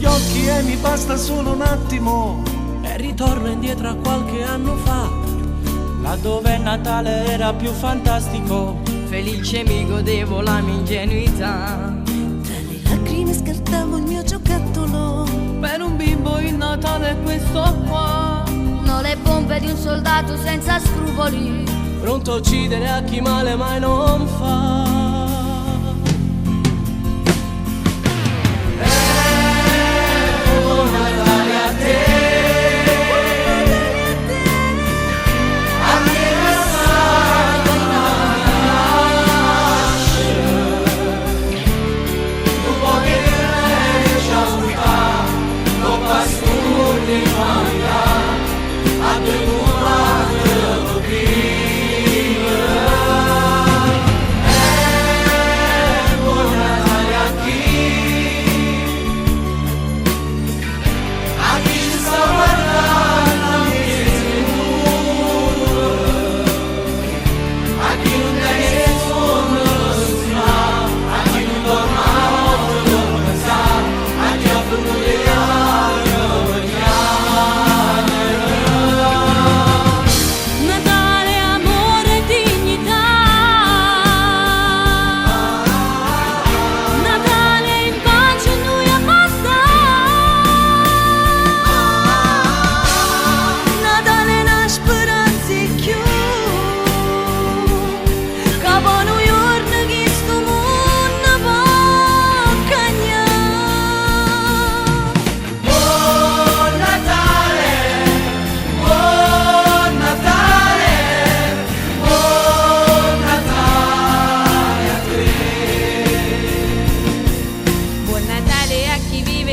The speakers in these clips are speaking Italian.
gli occhi e mi basta solo un attimo e ritorno indietro a qualche anno fa, laddove Natale era più fantastico. Felice mi godevo la mia ingenuità. Tra le lacrime scartavo il mio giocattolo. Per un bimbo il Natale è questo qua. Non le bombe di un soldato senza scrupoli, Pronto a uccidere a chi male mai non fa.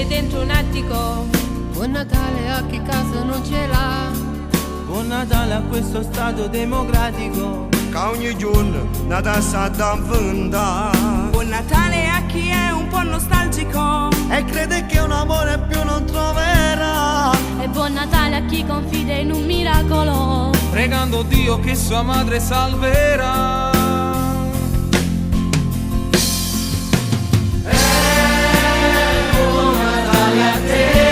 Dentro un attico. Buon Natale a chi casa non ce l'ha. Buon Natale a questo stato democratico che ogni giorno Natale sta da inventare. Buon Natale a chi è un po' nostalgico e crede che un amore più non troverà. e buon Natale a chi confida in un miracolo, pregando Dio che sua madre salverà. Buon Natale a te.